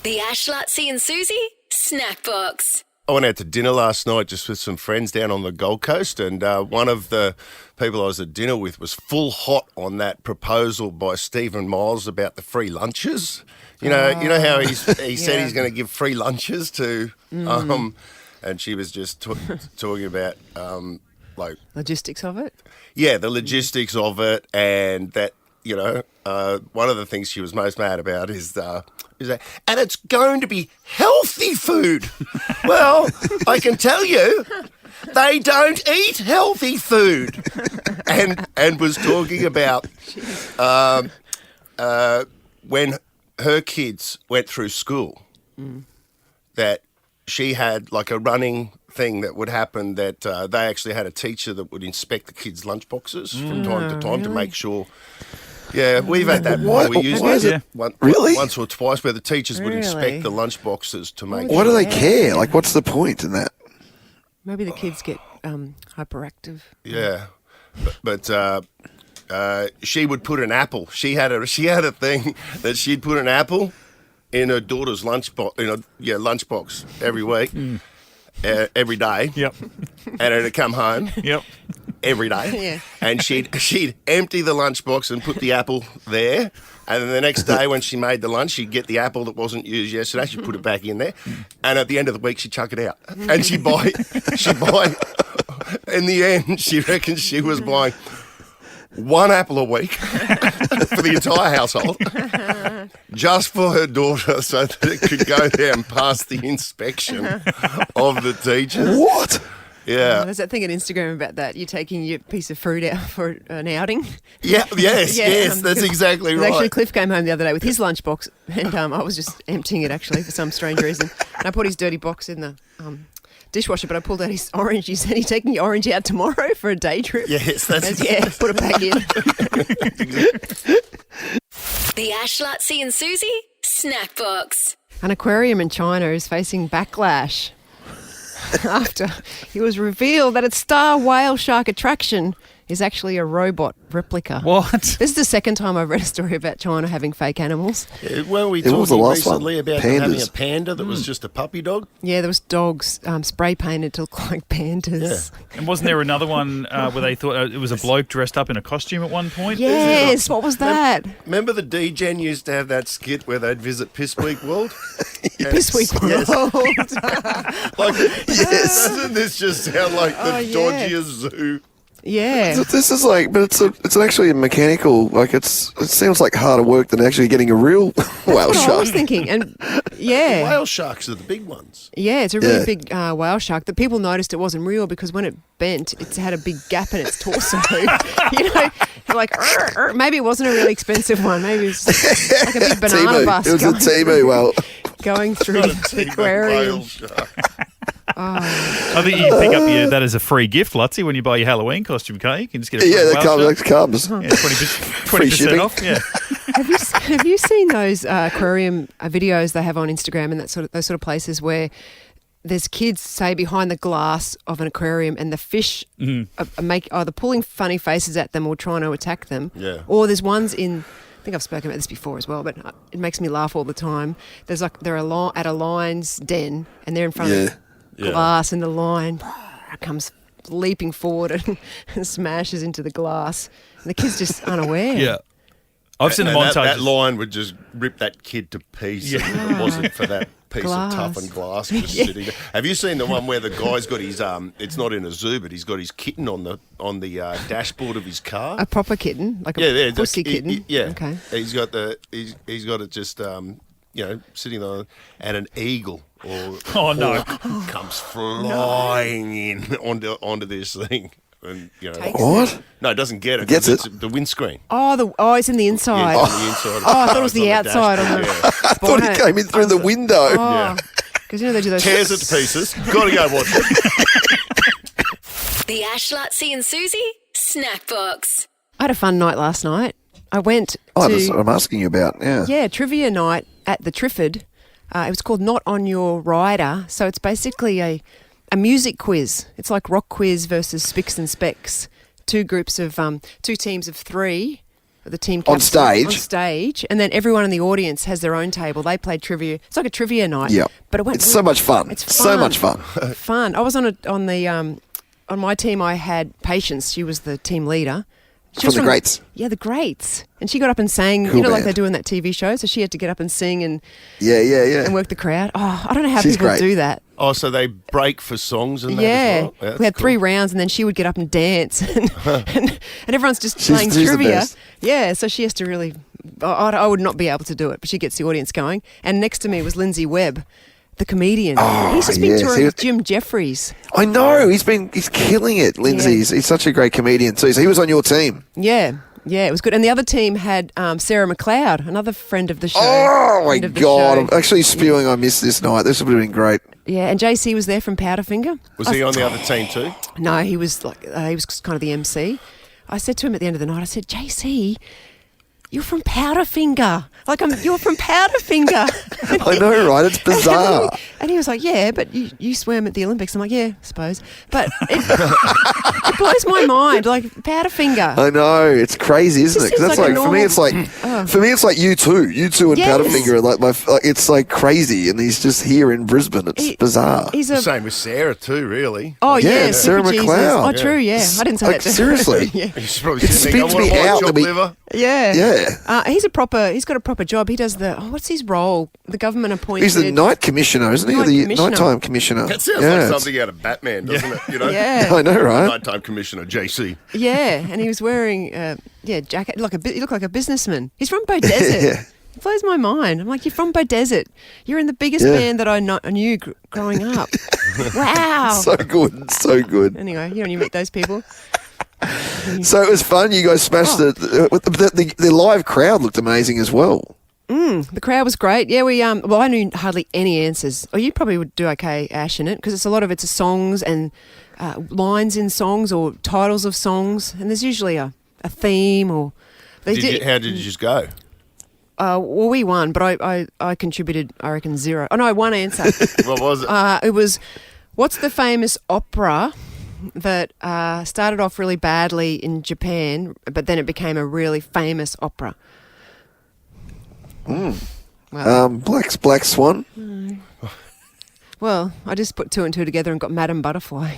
The Ash, Lutzi and Susie SNACKBOX. I went out to dinner last night just with some friends down on the Gold Coast, and one of the people I was at dinner with was full hot on that proposal by Stephen Miles about the free lunches. You know how he said he's going to give free lunches to, and she was just talking about like logistics of it. Yeah, the logistics of it, and that one of the things she was most mad about is that, and it's going to be healthy food. Well, I can tell you, they don't eat healthy food. And was talking about when her kids went through school, that she had like a running thing that would happen that they actually had a teacher that would inspect the kids' lunchboxes from time to time to make sure. Yeah, we've had that. We used it once or twice where the teachers would inspect the lunchboxes to make sure. Why do they care? Like, what's the point in that? Maybe the kids get hyperactive. Yeah, but she would put an apple. She had a thing that she'd put an apple in her daughter's lunchbox every week, every day. Yep. And it'd come home. Yep. Every day. Yeah. And she'd empty the lunchbox and put the apple there. And then the next day when she made the lunch, she'd get the apple that wasn't used yesterday. She'd put it back in there. And at the end of the week, she'd chuck it out. And she'd buy. In the end, she reckons she was buying one apple a week for the entire household, just for her daughter, so that it could go there and pass the inspection of the teachers. What? Yeah. There's that thing on Instagram about that. You're taking your piece of fruit out for an outing. Yeah, yes, that's exactly right. Actually, Cliff came home the other day with his lunchbox, and I was just emptying it, actually, for some strange reason. And I put his dirty box in the dishwasher, but I pulled out his orange. He said, "Are you taking your orange out tomorrow for a day trip?" Yes, that's... Yeah, put it back in. The Ash, Lutzi and Susie SNACKBOX. An aquarium in China is facing backlash after it was revealed that its star whale shark attraction is actually a robot replica. What? This is the second time I've read a story about China having fake animals. Weren't we talking recently about them having a panda that was just a puppy dog? Yeah, there was dogs spray painted to look like pandas. Yeah. And wasn't there another one where they thought it was a bloke dressed up in a costume at one point? Yes, what was that? Remember the D-Gen used to have that skit where they'd visit Piss Week World? Piss Week World. Doesn't this just sound like the dodgiest zoo? Yeah. This is like, but it's actually a mechanical. Like it sounds like harder work than actually getting a real whale shark. I was thinking, and yeah, Whale sharks are the big ones. yeah, it's a really big whale shark that people noticed it wasn't real because when it bent, it had a big gap in its torso. Like maybe it wasn't a really expensive one. Maybe it was like a big banana bus. It was a Timu whale going through the aquarium. I think you can pick up that as a free gift, Lutzi, when you buy your Halloween costume, can't you? You can just get a that comes. Yeah, 20% off. Yeah. Have you seen those aquarium videos they have on Instagram and those sort of places where there's kids, say, behind the glass of an aquarium and the fish are either pulling funny faces at them or trying to attack them. Yeah. Or Or there's ones in, I think I've spoken about this before as well, but it makes me laugh all the time. They're at a lion's den and they're in front of glass and the lion comes leaping forward and smashes into the glass. And the kid's just unaware. Yeah. I've seen the montage. That lion would just rip that kid to pieces if it wasn't for that piece of toughened glass just sitting there. Have you seen the one where the guy's got his it's not in a zoo, but he's got his kitten on the dashboard of his car? A proper kitten, like a pussy kitten. Yeah. Okay. He's got it just sitting on, and an eagle or comes flying in onto this thing. And, What? No, it doesn't get it. Gets it? It's the windscreen. It's in the inside. Yeah, it's on the inside. I thought it was the outside on the I thought it came in through the window. Yeah. Because they do those. Tears it to pieces. Got to go watch it. The Ash, Lutzi and Susie SNACKBOX. I had a fun night last night. I went That's what I'm asking you about. Yeah. Yeah, trivia night at the Trifford. It was called Not On Your Rider. So it's basically a music quiz. It's like rock quiz versus Spicks and Specs. Two teams of three the team On captain. On stage? stage. And then everyone in the audience has their own table. They played trivia. It's like a trivia night. Yeah. But it went It's so much fun. It's fun. So much fun. Fun. I was on my team. I had Patience. She was the team leader. She was From the Greats? Yeah, the Greats. And she got up and sang, Cool like band. they do in that TV show. So she had to get up and sing and Yeah. work the crowd. Oh, I don't know how She's people great. do that. Oh, so they break for songs and that Yeah. as well? We had that's 3 cool. rounds and then she would get up and dance and everyone's just playing she's the trivia. best. Yeah, so she has to really... I would not be able to do it, but she gets the audience going. And next to me was Lindsay Webb, the comedian. He's just been yes. touring with Jim Jeffries. I know. He's killing it, Lindsay. Yeah. He's such a great comedian too. So he was on your team. Yeah, it was good. And the other team had Sarah McLeod, another friend of the show. Oh, my friend of the God. show. I'm actually spewing I missed this night. This would have been great. Yeah, and JC was there from Powderfinger. Was he on the other team too? No, he was he was kind of the MC. I said to him at the end of the night, I said, JC, you're from Powderfinger. You're from Powderfinger. I know, right? It's bizarre. And he was like, yeah, but you swam at the Olympics. I'm like, yeah, I suppose. But it blows my mind, like Powderfinger. I know. It's crazy, isn't it? Just Because that's seems like a for me, it's like for me, it's like you two and Yes. Powderfinger are like it's like crazy, and he's just here in Brisbane. It's bizarre. He's a Same with Sarah too, really. oh Yeah, yeah, Sarah Super Jesus. McLeod. Oh, true, yeah. I didn't say Like, that. To her. seriously? yeah. He's probably It sitting there spins going, me "What, out chopped that we- liver?" Yeah. Yeah. He's got a proper job. He does what's his role? The government appointed. He's the night commissioner, isn't he? Night The commissioner. nighttime commissioner. That sounds Yeah, like it's- something out of Batman, doesn't it? You know? Yeah. I know, right? Nighttime Commissioner, JC. Yeah, and he was wearing jacket he looked like a businessman. He's from Beaudesert. Yeah. It blows my mind. I'm like, you're from Beaudesert. You're in the biggest Yeah. band that I knew growing up. Wow. So good, so good. Anyway, you meet those people. So it was fun. You guys smashed Oh. the live crowd looked amazing as well. The crowd was great. Yeah, I knew hardly any answers. Oh, you probably would do okay, Ash, in it, because a lot of it's songs and lines in songs or titles of songs, and there's usually a theme or. How did you just go? Well, we won, but I contributed, I reckon, 0. Oh, no, 1 answer. What was it? It was, what's the famous opera that started off really badly in Japan, but then it became a really famous opera? Well, Black Swan. well, I just put 2 and 2 together and got Madame Butterfly.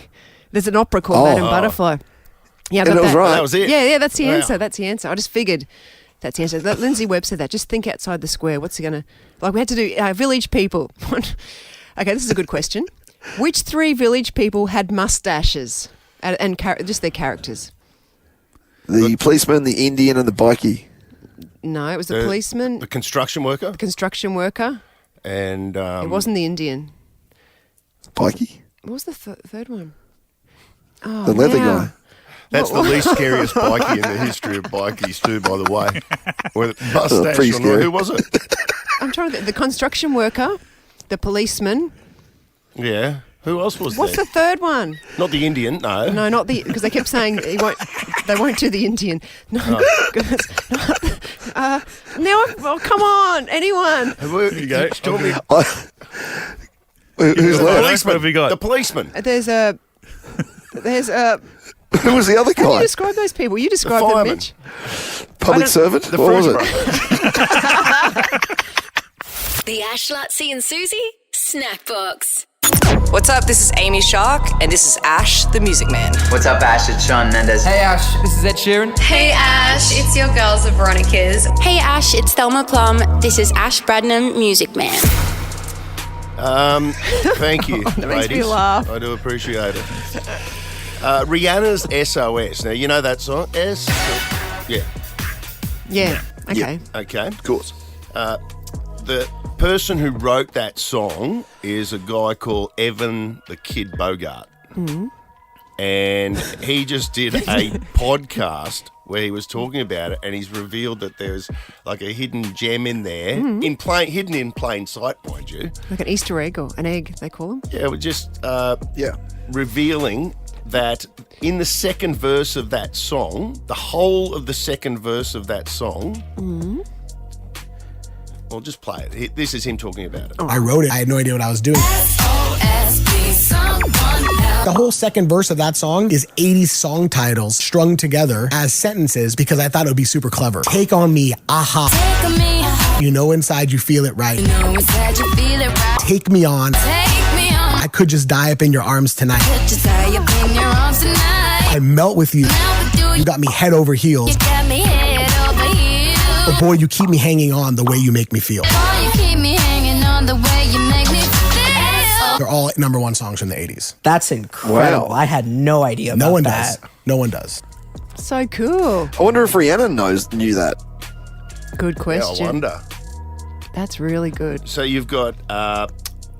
There's an opera called Madame Butterfly. Yeah, I And got it was that. right. That was it. Yeah, that's the Wow. answer. That's the answer. I just figured that's the answer. Lindsay Webb said that. Just think outside the square. What's he going to... Like, we had to do village people. Okay, this is a good question. Which 3 village people had mustaches and just their characters? The policeman, the Indian, and the bikie. No, it was the policeman, The construction worker, the construction worker. and It wasn't the Indian. Bikie? What was the third one? Oh, The leather now. guy. that's the least scariest bikie in the history of bikies too, by the way. With mustache pretty on scary. who was it? I'm trying to think. The construction worker, the policeman. Yeah. Who else was What's there? the third one? Not the Indian, no. No, not the, because they kept saying they won't do the Indian. No, goodness. Well, come on, anyone. You go. Who's The left? policeman. What have we got? The policeman. There's a. Who was the other How do you guy? describe those people? You describe them, fireman. Mitch. Public servant? The What was fruit it? brother. The Ash, Lutzi and Susie Snackbox. What's up? This is Amy Shark, and this is Ash, the Music Man. What's up, Ash? It's Sean Mendes. Hey Ash, this is Ed Sheeran. Hey Ash, it's your girls, the Veronicas. Hey Ash, it's Thelma Plum. This is Ash Bradnam, Music Man. Thank you, That makes ladies. me laugh. I do appreciate it. Rihanna's SOS. Now, you know that song? Yeah. Yeah. Okay. Okay. Of course. The person who wrote that song is a guy called Evan the Kid Bogart. Mm-hmm. And he just did a podcast where he was talking about it, and he's revealed that there's like a hidden gem in there, hidden in plain sight, mind you. Like an Easter egg or an egg, they call them. Yeah, we're just Yeah. revealing that in the second verse of that song, the whole of the second verse of that song, well, just play it. This is him talking about it. I wrote it. I had no idea what I was doing. SOS, please someone help. The whole second verse of that song is 80s song titles strung together as sentences because I thought it would be super clever. Take on me, aha. Take on me. You know inside you feel it right. You know inside you feel it right. Take me on. Take me on. I could just die up in your arms tonight. Could just tie up in your arms tonight. I melt with you. Melt with you. You got me head over heels. You got me head over heels. But boy, you keep me hanging on the way you make me feel. Boy, you keep me hanging on the way you make me feel. They're all number one songs from the 80s. That's incredible. Wow. I had no idea about No one that. does. No one does. So cool. I wonder if Rihanna knew that. Good Yeah, I question. wonder. That's really good. So you've got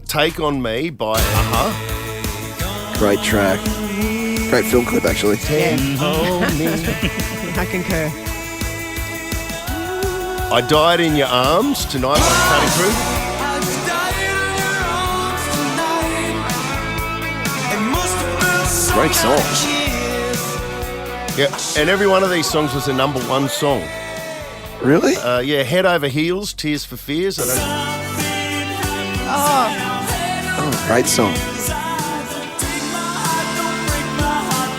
Take On Me by Uh-huh. Great track. Great film clip, actually. Yeah. I concur. I Died in Your Arms Tonight by Cutting Crew. Great song. Yeah, and every one of these songs was a number one song. Really? Yeah, Head Over Heels, Tears for Fears. I don't... Oh, great song.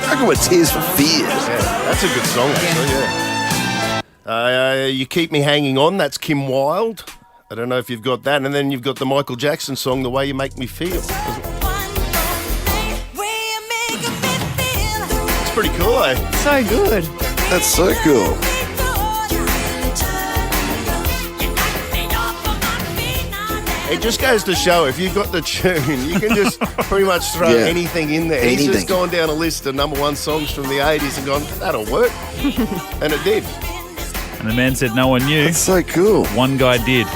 How good with Tears for Fears? Yeah, that's a good song, actually, yeah. You Keep Me Hanging On, that's Kim Wilde. I don't know if you've got that. And then you've got the Michael Jackson song, The Way You Make Me Feel. It's pretty cool, eh? So good. That's so cool. It just goes to show, if you've got the tune, you can just pretty much throw Yeah. anything in there. He's Anything. just gone down a list of number one songs from the 80s and gone, that'll work. And it did. And the man said no one knew. That's so cool. One guy did.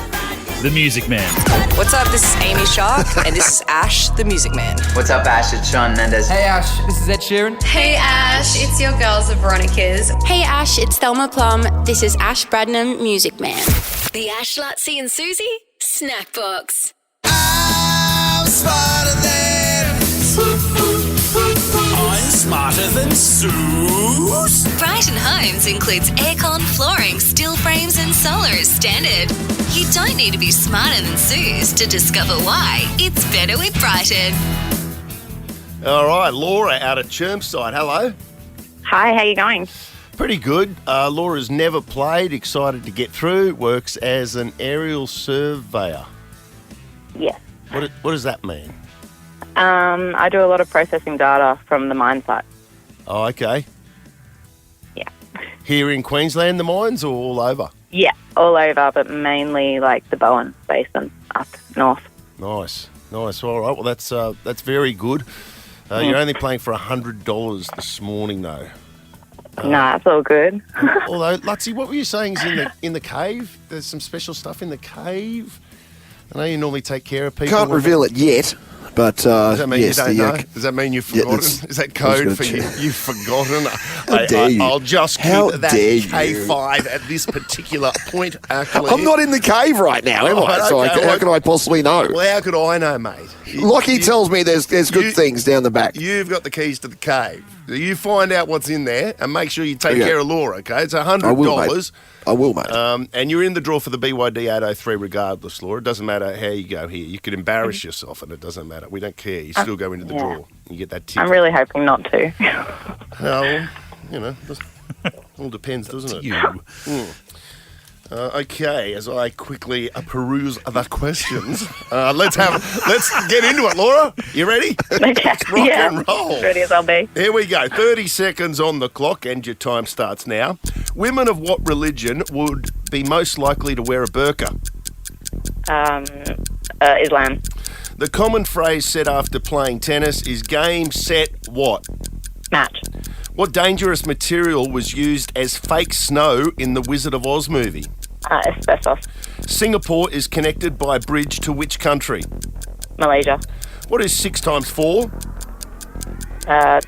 The Music Man. What's up? This is Amy Shark, and this is Ash, the Music Man. What's up, Ash? It's Sean Mendes. Hey Ash, this is Ed Sheeran. Hey Ash, it's your girls, the Veronicas. Hey Ash, it's Thelma Plum. This is Ash Bradnam, Music Man. The Ash, Lutzi and Susie SNACKBOX. I'm smarter than Suze. Brighton Homes includes aircon, flooring, steel frames and solar as standard. You don't need to be smarter than Suze to discover why it's better with Brighton. All right, Laura out at Chermside. Hello. Hi, how you going? Pretty good. Laura's never played, excited to get through, works as an aerial surveyor. Yes. What does that mean? I do a lot of processing data from the mine site. Oh, okay. Yeah. Here in Queensland, the mines, or all over? Yeah, all over, but mainly like the Bowen Basin up north. Nice. All right. Well, that's very good. You're only playing for $100 this morning, though. Nah, it's all good. Although, Lutzi, what were you saying is in the cave? There's some special stuff in the cave. I know you normally take care of people. Can't reveal it yet, but does that mean yes, you don't know? Does that mean you've forgotten? Is that code for you? You've forgotten? How dare you? I'll just keep How that dare K5 at this particular point, actually. I'm not in the cave right now, am I? So how can I possibly know? Well, how could I know, mate? Lockie tells me there's good things down the back. You've got the keys to the cave. You find out what's in there and make sure you take care of Laura, okay? It's $100. I will, mate. And you're in the draw for the BYD 803 regardless, Laura. It doesn't matter how you go here. You could embarrass yourself and it doesn't matter. We don't care. You still go into the draw. You get that ticket. I'm really hoping not to. Well, it all depends, doesn't it? Okay, as I quickly peruse the questions, let's get into it, Laura. You ready? Okay. Let's rock and roll. As ready as I'll be. Here we go. 30 seconds on the clock, and your time starts now. Women of what religion would be most likely to wear a burqa? Islam. The common phrase said after playing tennis is game, set, what? Match. What dangerous material was used as fake snow in the Wizard of Oz movie? Asbestos. Singapore is connected by a bridge to which country? Malaysia. What is 6 times 4?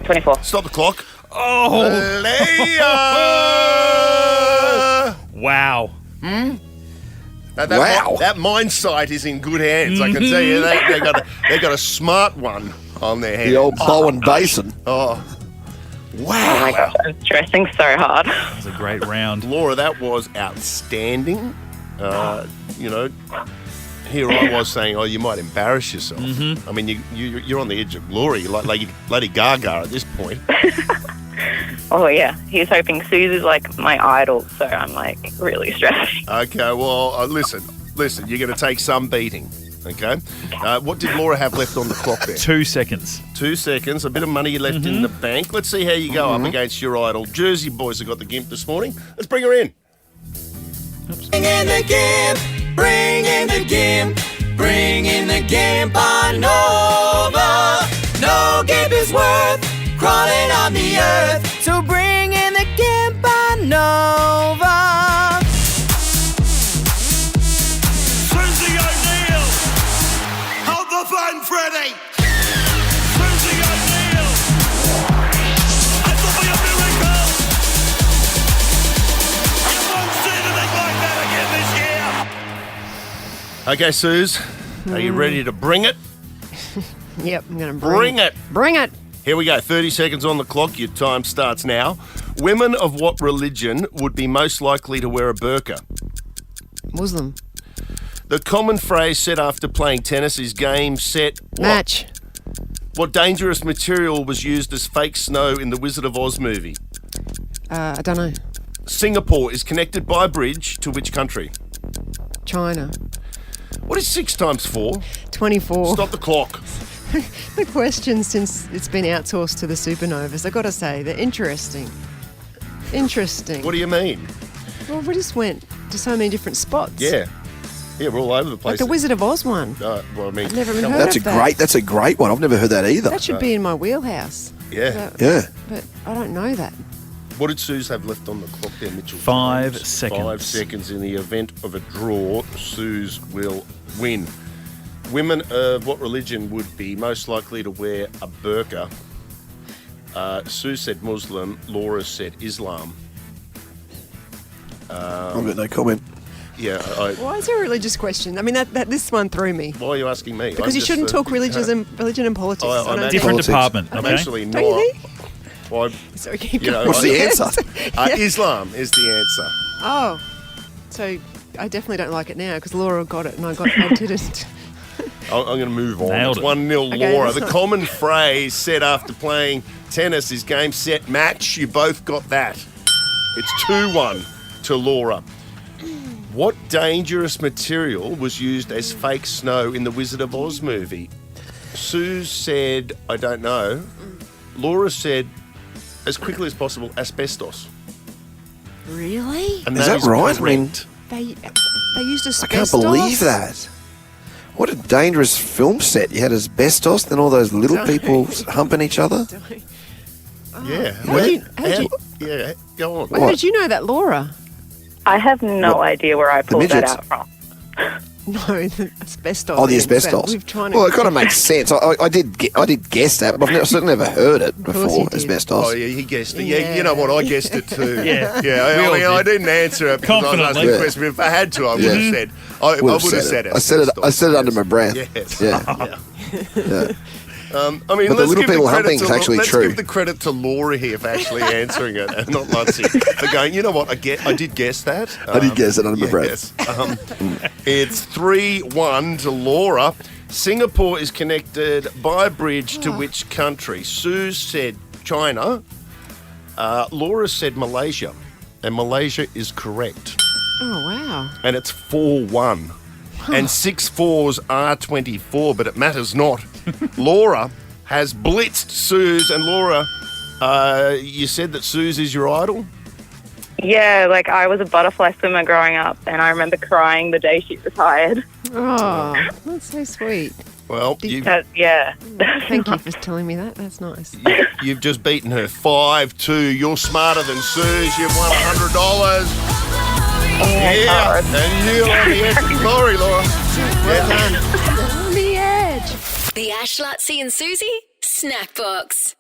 24. Stop the clock. Oh! Leah! Wow. That mine site is in good hands, I can tell you. They got a smart one on their hands. The old Bowen Basin. Oh. Wow. Oh my gosh, I'm stressing so hard. That was a great round. Laura, that was outstanding. here I was saying, you might embarrass yourself. Mm-hmm. I mean, you're on the edge of glory. You're like Lady Gaga at this point. Oh, yeah. He's hoping Suze is like my idol, so I'm like really stressed. Okay, well, listen, you're going to take some beating, okay? What did Laura have left on the clock there? 2 seconds. 2 seconds, a bit of money left in the bank. Let's see how you go up against your idol. Jersey boys have got the gimp this morning. Let's bring her in. Bring in the gimp, bring in the gimp, bring in the gimp on over. No gimp is worth crawling on the earth, so bring in the gimp on over. Susie O'Neill, hold the phone, Freddie. Susie O'Neill, I thought we were miracle. You won't see anything like that again this year. Okay, Suze, are you ready to bring it? Yep, I'm going to Bring it. Bring it. Here we go, 30 seconds on the clock. Your time starts now. Women of what religion would be most likely to wear a burqa? Muslim. The common phrase said after playing tennis is game, set, what? Match. What dangerous material was used as fake snow in the Wizard of Oz movie? I don't know. Singapore is connected by a bridge to which country? China. What is 6 times 4? 24. Stop the clock. The questions, since it's been outsourced to the supernovas, I've got to say, they're interesting. Interesting. What do you mean? Well, we just went to so many different spots. Yeah. Yeah, we're all over the place. Like the Wizard of Oz one. Well, I mean, I've never even come heard on. of that. That's a great one. I've never heard that either. That should be in my wheelhouse. Yeah. Yeah. But I don't know that. What did Suze have left on the clock there, Mitchell? 5 seconds. 5 seconds. In the event of a draw, Suze will win. Women of what religion would be most likely to wear a burqa? Suze said Muslim. Laura said Islam. I've got no comment. Yeah. Why is there a religious question? I mean, that this one threw me. Why are you asking me? Because you shouldn't talk religion and politics. I'm Different department. I'm Okay. actually Don't you not. think? Well, Sorry, keep you know, going. What's the answer? Islam is the answer. Oh, so I definitely don't like it now because Laura got it and I didn't. I'm going to move on. Nailed It's it. 1-0 Okay, Laura. that's The not- common phrase said after playing tennis is game, set, match. You both got that. It's 2-1 to Laura. What dangerous material was used as fake snow in the Wizard of Oz movie? Suze said, I don't know. Laura said, as quickly as possible, asbestos. Really? And Is that right? I mean, correct. They used asbestos. I can't believe that. What a dangerous film set. You had asbestos, then all those little people humping each other. Yeah. Yeah, go on. How did you know that, Laura? I have no idea where I pulled that midgets? out from. No, the asbestos. Oh, the thing, but asbestos. we've tried to- Well, it kind of makes sense. I did guess that, but I've certainly never heard it course you before. did. Asbestos. Oh, yeah, he guessed it. Yeah, you know what? I guessed it too. Yeah. Yeah, We all I mean, I did. didn't answer it because I was asking Confidently. the question. If I had to, I would have said. I would have said it. I said it under my breath. Yes. Yeah. Yeah. I mean, But the let's little give people the credit humping to is actually let's true. give the credit to Laura here for actually answering it, and not Lutsy for going. You know what? I did guess that. I did guess it under my breath. Yes. It's 3-1 to Laura. Singapore is connected by a bridge to which country? Suze said China. Laura said Malaysia, and Malaysia is correct. Oh, wow. And it's 4-1. And 6 4s are 24, but it matters not. Laura has blitzed Suze, and Laura, you said that Suze is your idol? Yeah, like I was a butterfly swimmer growing up, and I remember crying the day she retired. Oh, that's so sweet. Well, Yeah. Thank you for telling me that. That's nice. you've just beaten her 5-2. You're smarter than Suze. You've won $100. Yeah, and you're on the edge of glory, Laura. Well done. On the edge. The Ash, Lutsy and Susie Snack Box.